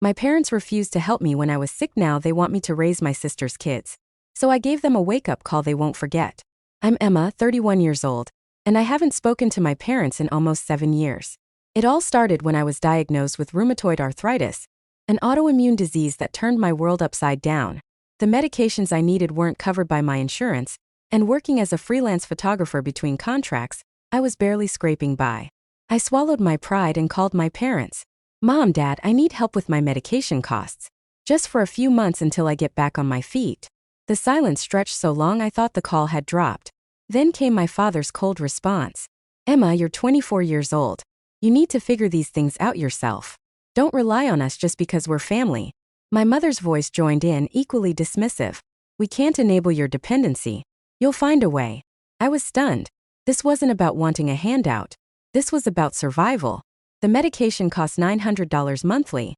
My parents refused to help me when I was sick. Now they want me to raise my sister's kids. So I gave them a wake-up call they won't forget. I'm Emma, 31 years old, and I haven't spoken to my parents in almost 7 years. It all started when I was diagnosed with rheumatoid arthritis, an autoimmune disease that turned my world upside down. The medications I needed weren't covered by my insurance, and working as a freelance photographer between contracts, I was barely scraping by. I swallowed my pride and called my parents. Mom, Dad, I need help with my medication costs. Just for a few months until I get back on my feet. The silence stretched so long I thought the call had dropped. Then came my father's cold response. Emma, you're 24 years old. You need to figure these things out yourself. Don't rely on us just because we're family. My mother's voice joined in, equally dismissive. We can't enable your dependency. You'll find a way. I was stunned. This wasn't about wanting a handout. This was about survival. The medication cost $900 monthly.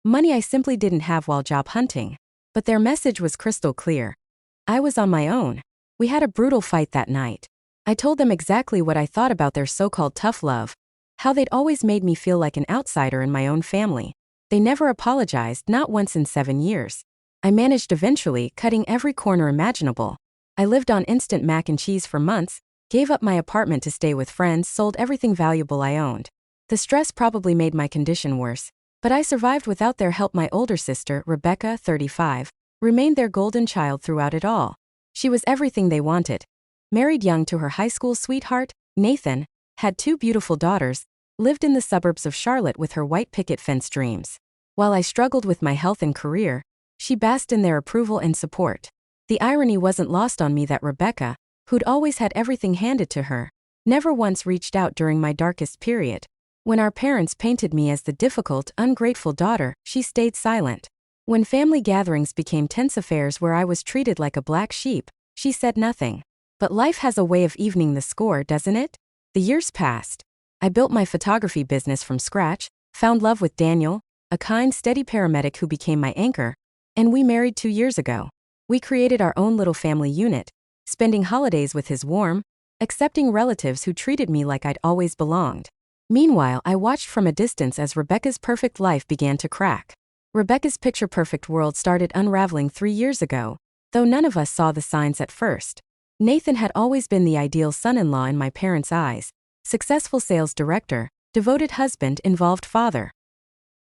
Money I simply didn't have while job hunting. But their message was crystal clear. I was on my own. We had a brutal fight that night. I told them exactly what I thought about their so-called tough love. How they'd always made me feel like an outsider in my own family. They never apologized, not once in 7 years. I managed eventually, cutting every corner imaginable. I lived on instant mac and cheese for months, gave up my apartment to stay with friends, sold everything valuable I owned. The stress probably made my condition worse, but I survived without their help. My older sister, Rebecca, 35, remained their golden child throughout it all. She was everything they wanted. Married young to her high school sweetheart, Nathan, had 2 beautiful daughters, lived in the suburbs of Charlotte with her white picket fence dreams. While I struggled with my health and career, she basked in their approval and support. The irony wasn't lost on me that Rebecca, who'd always had everything handed to her, never once reached out during my darkest period. When our parents painted me as the difficult, ungrateful daughter, she stayed silent. When family gatherings became tense affairs where I was treated like a black sheep, she said nothing. But life has a way of evening the score, doesn't it? The years passed. I built my photography business from scratch, found love with Daniel, a kind, steady paramedic who became my anchor, and we married 2 years ago. We created our own little family unit, spending holidays with his warm, accepting relatives who treated me like I'd always belonged. Meanwhile, I watched from a distance as Rebecca's perfect life began to crack. Rebecca's picture-perfect world started unraveling 3 years ago, though none of us saw the signs at first. Nathan had always been the ideal son-in-law in my parents' eyes, successful sales director, devoted husband, involved father.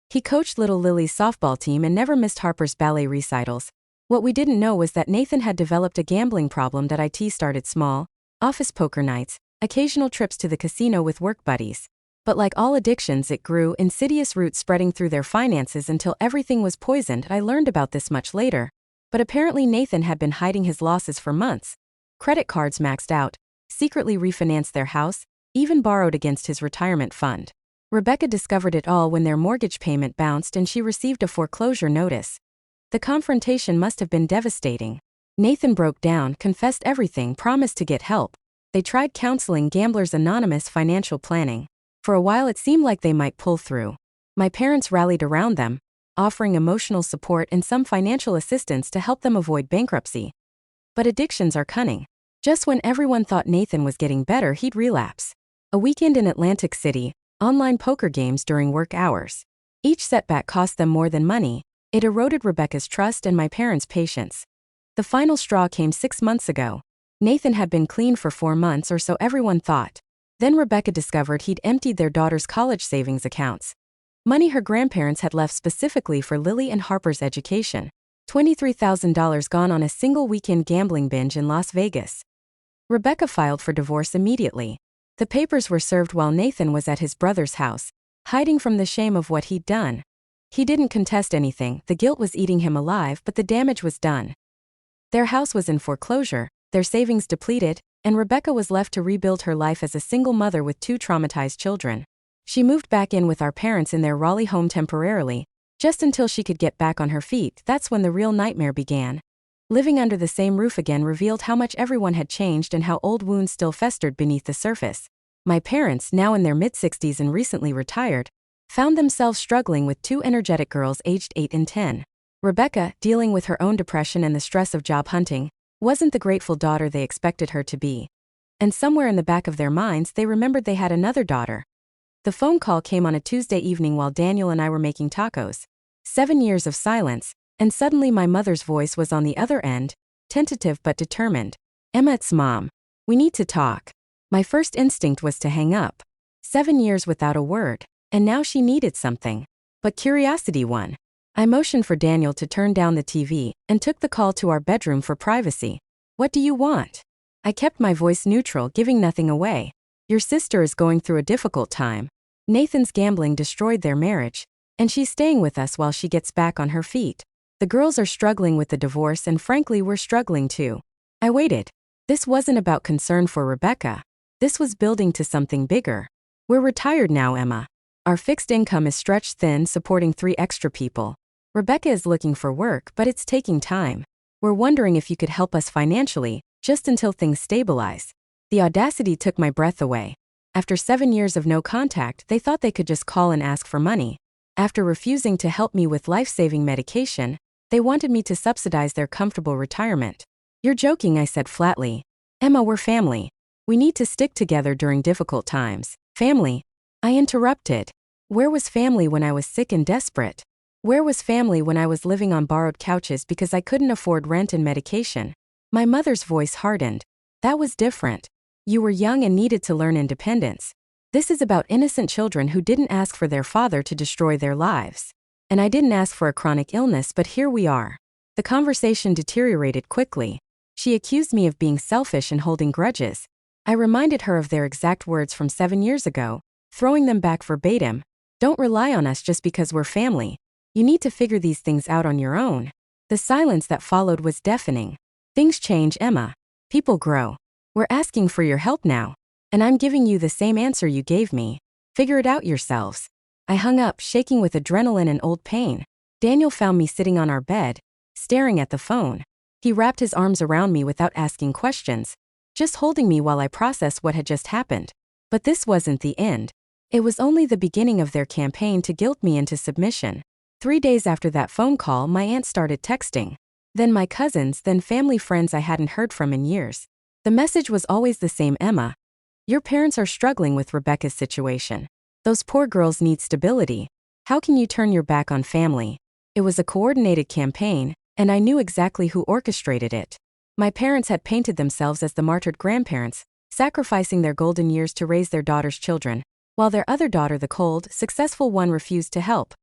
He coached little Lily's softball team and never missed Harper's ballet recitals. What we didn't know was that Nathan had developed a gambling problem. It started small, office poker nights, occasional trips to the casino with work buddies. But like all addictions, it grew, insidious roots spreading through their finances until everything was poisoned. I learned about this much later. But apparently Nathan had been hiding his losses for months. Credit cards maxed out, secretly refinanced their house, even borrowed against his retirement fund. Rebecca discovered it all when their mortgage payment bounced and she received a foreclosure notice. The confrontation must have been devastating. Nathan broke down, confessed everything, promised to get help. They tried counseling, Gamblers Anonymous, financial planning. For a while it seemed like they might pull through. My parents rallied around them, offering emotional support and some financial assistance to help them avoid bankruptcy. But addictions are cunning. Just when everyone thought Nathan was getting better, he'd relapse. A weekend in Atlantic City, online poker games during work hours. Each setback cost them more than money. It eroded Rebecca's trust and my parents' patience. The final straw came 6 months ago. Nathan had been clean for 4 months or so, everyone thought. Then Rebecca discovered he'd emptied their daughter's college savings accounts. Money her grandparents had left specifically for Lily and Harper's education. $23,000 gone on a single weekend gambling binge in Las Vegas. Rebecca filed for divorce immediately. The papers were served while Nathan was at his brother's house, hiding from the shame of what he'd done. He didn't contest anything, the guilt was eating him alive, but the damage was done. Their house was in foreclosure, their savings depleted, and Rebecca was left to rebuild her life as a single mother with 2 traumatized children. She moved back in with our parents in their Raleigh home temporarily, just until she could get back on her feet. That's when the real nightmare began. Living under the same roof again revealed how much everyone had changed and how old wounds still festered beneath the surface. My parents, now in their mid-60s and recently retired, found themselves struggling with 2 energetic girls aged 8 and 10. Rebecca, dealing with her own depression and the stress of job hunting, wasn't the grateful daughter they expected her to be. And somewhere in the back of their minds they remembered they had another daughter. The phone call came on a Tuesday evening while Daniel and I were making tacos. 7 years of silence, and suddenly my mother's voice was on the other end, tentative but determined. Emma, it's Mom. We need to talk. My first instinct was to hang up. 7 years without a word, and now she needed something. But curiosity won. I motioned for Daniel to turn down the TV and took the call to our bedroom for privacy. What do you want? I kept my voice neutral, giving nothing away. Your sister is going through a difficult time. Nathan's gambling destroyed their marriage, and she's staying with us while she gets back on her feet. The girls are struggling with the divorce, and frankly, we're struggling too. I waited. This wasn't about concern for Rebecca. This was building to something bigger. We're retired now, Emma. Our fixed income is stretched thin, supporting 3 extra people. Rebecca is looking for work, but it's taking time. We're wondering if you could help us financially, just until things stabilize. The audacity took my breath away. After 7 years of no contact, they thought they could just call and ask for money. After refusing to help me with life-saving medication, they wanted me to subsidize their comfortable retirement. You're joking, I said flatly. Emma, we're family. We need to stick together during difficult times. Family? I interrupted. Where was family when I was sick and desperate? Where was family when I was living on borrowed couches because I couldn't afford rent and medication? My mother's voice hardened. That was different. You were young and needed to learn independence. This is about innocent children who didn't ask for their father to destroy their lives. And I didn't ask for a chronic illness, but here we are. The conversation deteriorated quickly. She accused me of being selfish and holding grudges. I reminded her of their exact words from 7 years ago, throwing them back verbatim. Don't rely on us just because we're family. You need to figure these things out on your own. The silence that followed was deafening. Things change, Emma. People grow. We're asking for your help now. And I'm giving you the same answer you gave me. Figure it out yourselves. I hung up, shaking with adrenaline and old pain. Daniel found me sitting on our bed, staring at the phone. He wrapped his arms around me without asking questions, just holding me while I processed what had just happened. But this wasn't the end. It was only the beginning of their campaign to guilt me into submission. 3 days after that phone call, my aunt started texting. Then my cousins, then family friends I hadn't heard from in years. The message was always the same, Emma. Your parents are struggling with Rebecca's situation. Those poor girls need stability. How can you turn your back on family? It was a coordinated campaign, and I knew exactly who orchestrated it. My parents had painted themselves as the martyred grandparents, sacrificing their golden years to raise their daughter's children, while their other daughter, the cold, successful one, refused to help.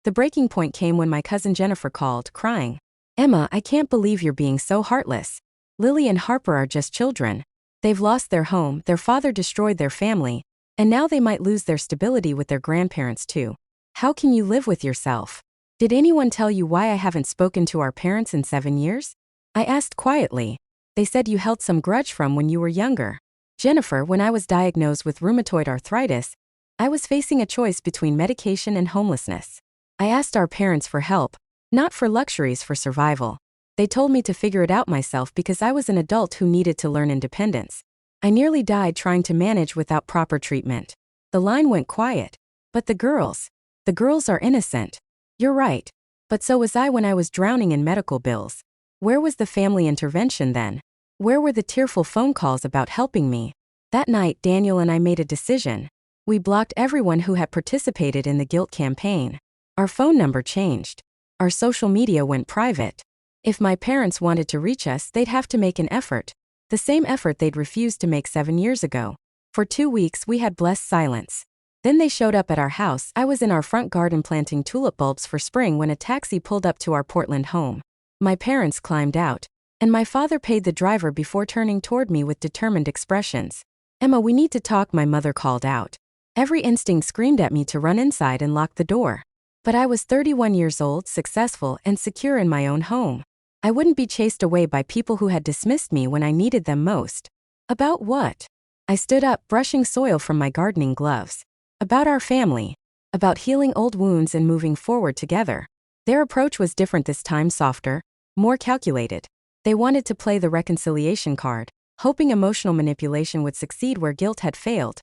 The breaking point came when my cousin Jennifer called, crying. Emma, I can't believe you're being so heartless. Lily and Harper are just children. They've lost their home, their father destroyed their family, and now they might lose their stability with their grandparents too. How can you live with yourself? Did anyone tell you why I haven't spoken to our parents in 7 years? I asked quietly. They said you held some grudge from when you were younger. Jennifer, when I was diagnosed with rheumatoid arthritis, I was facing a choice between medication and homelessness. I asked our parents for help, not for luxuries, for survival. They told me to figure it out myself because I was an adult who needed to learn independence. I nearly died trying to manage without proper treatment. The line went quiet. But the girls are innocent. You're right. But so was I when I was drowning in medical bills. Where was the family intervention then? Where were the tearful phone calls about helping me? That night, Daniel and I made a decision. We blocked everyone who had participated in the guilt campaign. Our phone number changed. Our social media went private. If my parents wanted to reach us, they'd have to make an effort. The same effort they'd refused to make 7 years ago. For 2 weeks, we had blessed silence. Then they showed up at our house. I was in our front garden planting tulip bulbs for spring when a taxi pulled up to our Portland home. My parents climbed out, and my father paid the driver before turning toward me with determined expressions. Emma, we need to talk, my mother called out. Every instinct screamed at me to run inside and lock the door. But I was 31 years old, successful, and secure in my own home. I wouldn't be chased away by people who had dismissed me when I needed them most. About what? I stood up, brushing soil from my gardening gloves. About our family. About healing old wounds and moving forward together. Their approach was different this time, softer, more calculated. They wanted to play the reconciliation card, hoping emotional manipulation would succeed where guilt had failed.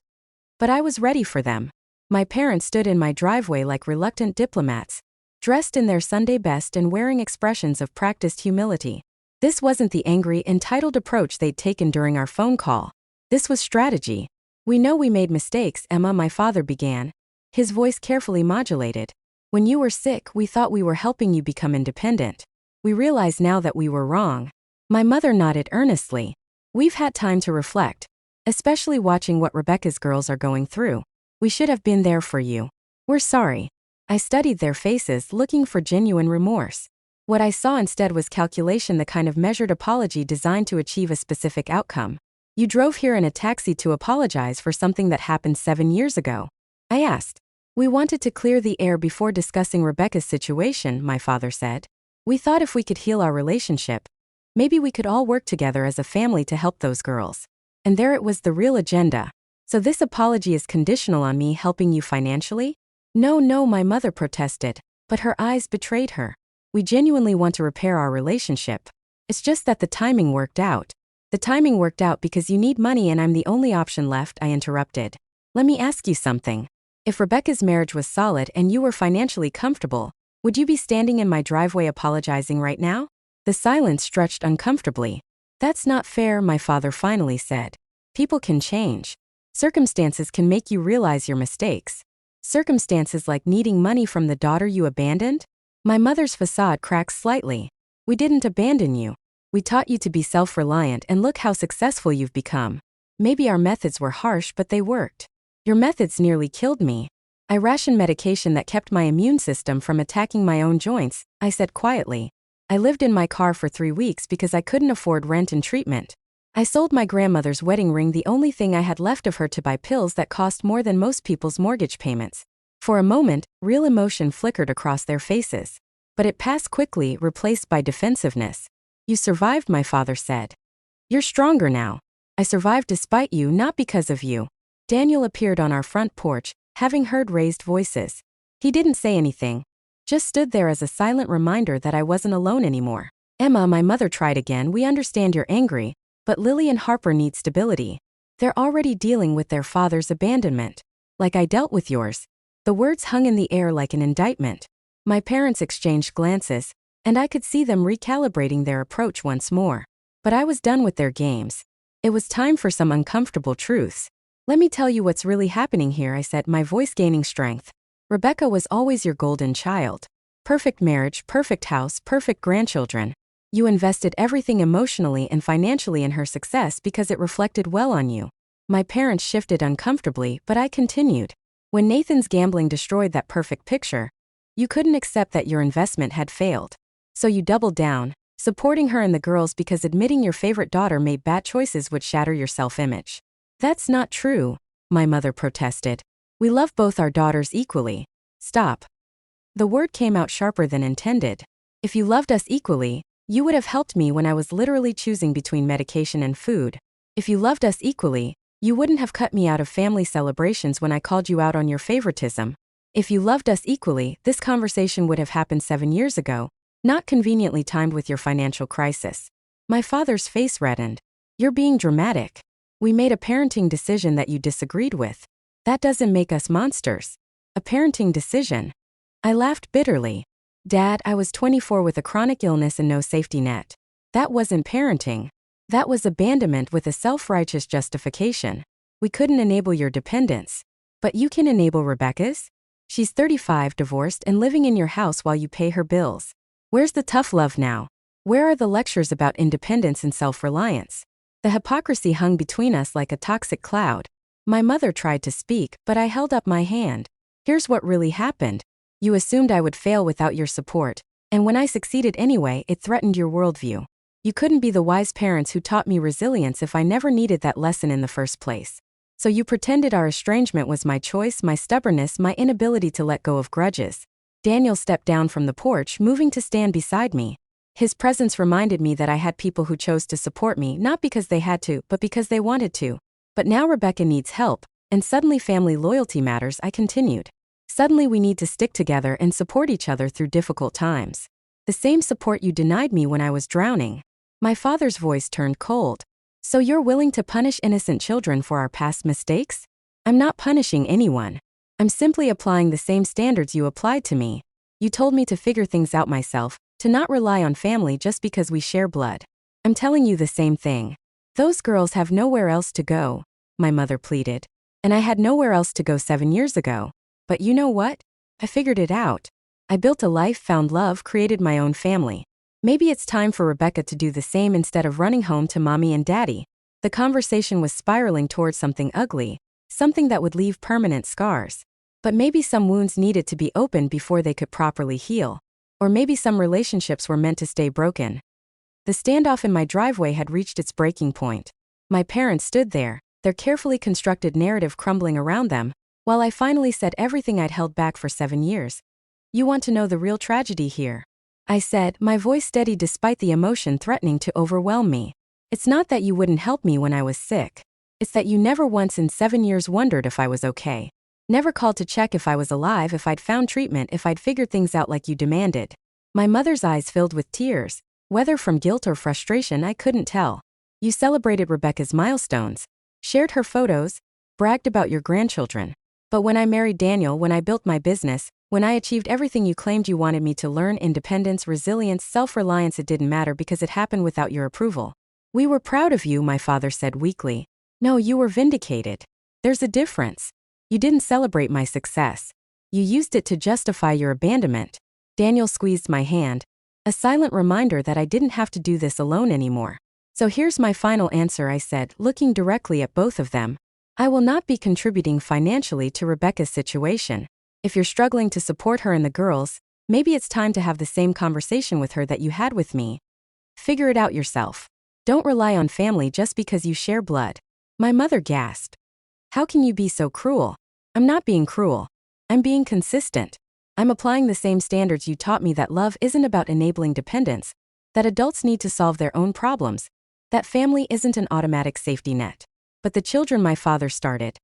But I was ready for them. My parents stood in my driveway like reluctant diplomats, dressed in their Sunday best and wearing expressions of practiced humility. This wasn't the angry, entitled approach they'd taken during our phone call. This was strategy. We know we made mistakes, Emma, my father began, his voice carefully modulated. When you were sick, we thought we were helping you become independent. We realize now that we were wrong. My mother nodded earnestly. We've had time to reflect, especially watching what Rebecca's girls are going through. We should have been there for you. We're sorry. I studied their faces, looking for genuine remorse. What I saw instead was calculation, the kind of measured apology designed to achieve a specific outcome. You drove here in a taxi to apologize for something that happened 7 years ago. I asked. We wanted to clear the air before discussing Rebecca's situation, my father said. We thought if we could heal our relationship, maybe we could all work together as a family to help those girls. And there it was, the real agenda. So this apology is conditional on me helping you financially? No, my mother protested, but her eyes betrayed her. We genuinely want to repair our relationship. It's just that the timing worked out. The timing worked out because you need money and I'm the only option left, I interrupted. Let me ask you something. If Rebecca's marriage was solid and you were financially comfortable, would you be standing in my driveway apologizing right now? The silence stretched uncomfortably. That's not fair, my father finally said. People can change. Circumstances can make you realize your mistakes. Circumstances like needing money from the daughter you abandoned? My mother's facade cracked slightly. We didn't abandon you. We taught you to be self-reliant, and look how successful you've become. Maybe our methods were harsh, but they worked. Your methods nearly killed me. I rationed medication that kept my immune system from attacking my own joints, I said quietly. I lived in my car for 3 weeks because I couldn't afford rent and treatment. I sold my grandmother's wedding ring, the only thing I had left of her, to buy pills that cost more than most people's mortgage payments. For a moment, real emotion flickered across their faces. But it passed quickly, replaced by defensiveness. You survived, my father said. You're stronger now. I survived despite you, not because of you. Daniel appeared on our front porch, having heard raised voices. He didn't say anything, just stood there as a silent reminder that I wasn't alone anymore. Emma, my mother tried again, we understand you're angry, but Lily and Harper need stability. They're already dealing with their father's abandonment. Like I dealt with yours. The words hung in the air like an indictment. My parents exchanged glances, and I could see them recalibrating their approach once more. But I was done with their games. It was time for some uncomfortable truths. Let me tell you what's really happening here, I said, my voice gaining strength. Rebecca was always your golden child. Perfect marriage, perfect house, perfect grandchildren. You invested everything emotionally and financially in her success because it reflected well on you. My parents shifted uncomfortably, but I continued. When Nathan's gambling destroyed that perfect picture, you couldn't accept that your investment had failed. So you doubled down, supporting her and the girls because admitting your favorite daughter made bad choices would shatter your self-image. That's not true, my mother protested. We love both our daughters equally. Stop. The word came out sharper than intended. If you loved us equally, you would have helped me when I was literally choosing between medication and food. If you loved us equally, you wouldn't have cut me out of family celebrations when I called you out on your favoritism. If you loved us equally, this conversation would have happened 7 years ago, not conveniently timed with your financial crisis. My father's face reddened. You're being dramatic. We made a parenting decision that you disagreed with. That doesn't make us monsters. A parenting decision. I laughed bitterly. Dad, I was 24 with a chronic illness and no safety net. That wasn't parenting. That was abandonment with a self-righteous justification. We couldn't enable your dependence. But you can enable Rebecca's? She's 35, divorced, and living in your house while you pay her bills. Where's the tough love now? Where are the lectures about independence and self-reliance? The hypocrisy hung between us like a toxic cloud. My mother tried to speak, but I held up my hand. Here's what really happened. You assumed I would fail without your support, and when I succeeded anyway, it threatened your worldview. You couldn't be the wise parents who taught me resilience if I never needed that lesson in the first place. So you pretended our estrangement was my choice, my stubbornness, my inability to let go of grudges. Daniel stepped down from the porch, moving to stand beside me. His presence reminded me that I had people who chose to support me, not because they had to, but because they wanted to. But now Rebecca needs help, and suddenly family loyalty matters, I continued. Suddenly we need to stick together and support each other through difficult times. The same support you denied me when I was drowning. My father's voice turned cold. So you're willing to punish innocent children for our past mistakes? I'm not punishing anyone. I'm simply applying the same standards you applied to me. You told me to figure things out myself, to not rely on family just because we share blood. I'm telling you the same thing. Those girls have nowhere else to go, my mother pleaded. And I had nowhere else to go 7 years ago. But you know what? I figured it out. I built a life, found love, created my own family. Maybe it's time for Rebecca to do the same instead of running home to mommy and daddy. The conversation was spiraling towards something ugly, something that would leave permanent scars. But maybe some wounds needed to be opened before they could properly heal. Or maybe some relationships were meant to stay broken. The standoff in my driveway had reached its breaking point. My parents stood there, their carefully constructed narrative crumbling around them, while I finally said everything I'd held back for 7 years. "You want to know the real tragedy here?" I said, my voice steady despite the emotion threatening to overwhelm me. "It's not that you wouldn't help me when I was sick. It's that you never once in 7 years wondered if I was okay. Never called to check if I was alive, if I'd found treatment, if I'd figured things out like you demanded." My mother's eyes filled with tears. Whether from guilt or frustration, I couldn't tell. "You celebrated Rebecca's milestones, shared her photos, bragged about your grandchildren. But when I married Daniel, when I built my business, when I achieved everything you claimed you wanted me to learn, independence, resilience, self-reliance, it didn't matter because it happened without your approval. We were proud of you," my father said weakly. "No, you were vindicated. There's a difference. You didn't celebrate my success. You used it to justify your abandonment." Daniel squeezed my hand. A silent reminder that I didn't have to do this alone anymore. "So here's my final answer," I said, looking directly at both of them. "I will not be contributing financially to Rebecca's situation. If you're struggling to support her and the girls, maybe it's time to have the same conversation with her that you had with me. Figure it out yourself. Don't rely on family just because you share blood." My mother gasped. "How can you be so cruel?" "I'm not being cruel. I'm being consistent. I'm applying the same standards you taught me, that love isn't about enabling dependence, that adults need to solve their own problems, that family isn't an automatic safety net." "But the children," my father started.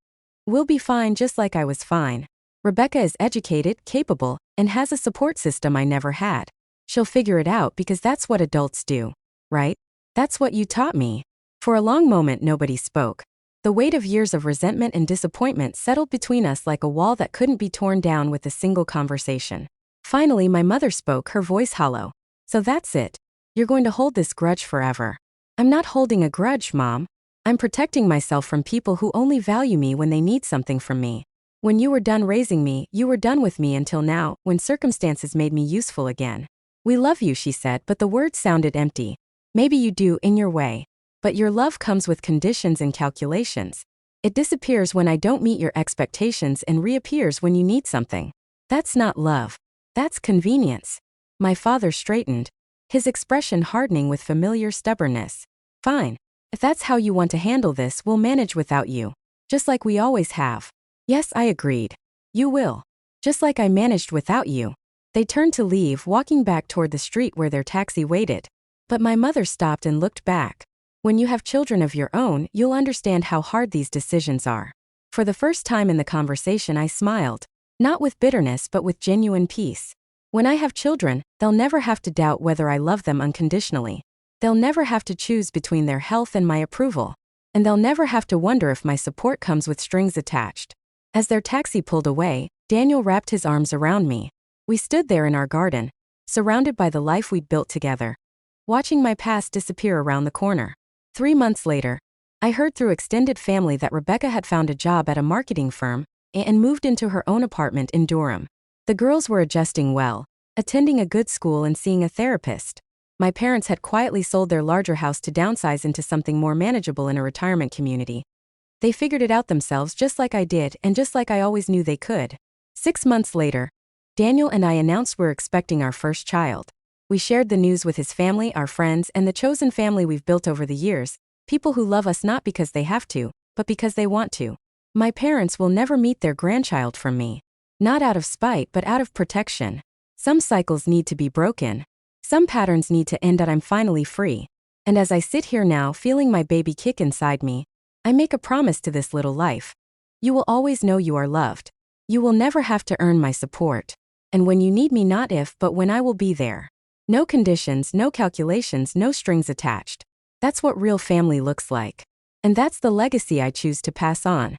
"Will be fine just like I was fine. Rebecca is educated, capable, and has a support system I never had. She'll figure it out because that's what adults do, right? That's what you taught me." For a long moment nobody spoke. The weight of years of resentment and disappointment settled between us like a wall that couldn't be torn down with a single conversation. Finally my mother spoke, her voice hollow. "So that's it. You're going to hold this grudge forever." "I'm not holding a grudge, Mom. I'm protecting myself from people who only value me when they need something from me. When you were done raising me, you were done with me until now, when circumstances made me useful again." "We love you," she said, but the words sounded empty. "Maybe you do, in your way. But your love comes with conditions and calculations. It disappears when I don't meet your expectations and reappears when you need something. That's not love. That's convenience." My father straightened, his expression hardening with familiar stubbornness. "Fine. If that's how you want to handle this, we'll manage without you. Just like we always have." "Yes," I agreed. "You will. Just like I managed without you." They turned to leave, walking back toward the street where their taxi waited. But my mother stopped and looked back. "When you have children of your own, you'll understand how hard these decisions are." For the first time in the conversation I smiled. Not with bitterness but with genuine peace. When I have children, they'll never have to doubt whether I love them unconditionally. They'll never have to choose between their health and my approval. And they'll never have to wonder if my support comes with strings attached. As their taxi pulled away, Daniel wrapped his arms around me. We stood there in our garden, surrounded by the life we'd built together, watching my past disappear around the corner. 3 months later, I heard through extended family that Rebecca had found a job at a marketing firm and moved into her own apartment in Durham. The girls were adjusting well, attending a good school and seeing a therapist. My parents had quietly sold their larger house to downsize into something more manageable in a retirement community. They figured it out themselves just like I did and just like I always knew they could. 6 months later, Daniel and I announced we're expecting our first child. We shared the news with his family, our friends, and the chosen family we've built over the years, people who love us not because they have to, but because they want to. My parents will never meet their grandchild from me. Not out of spite, but out of protection. Some cycles need to be broken. Some patterns need to end, and I'm finally free. And as I sit here now, feeling my baby kick inside me, I make a promise to this little life. You will always know you are loved. You will never have to earn my support. And when you need me, not if, but when, I will be there. No conditions, no calculations, no strings attached. That's what real family looks like. And that's the legacy I choose to pass on.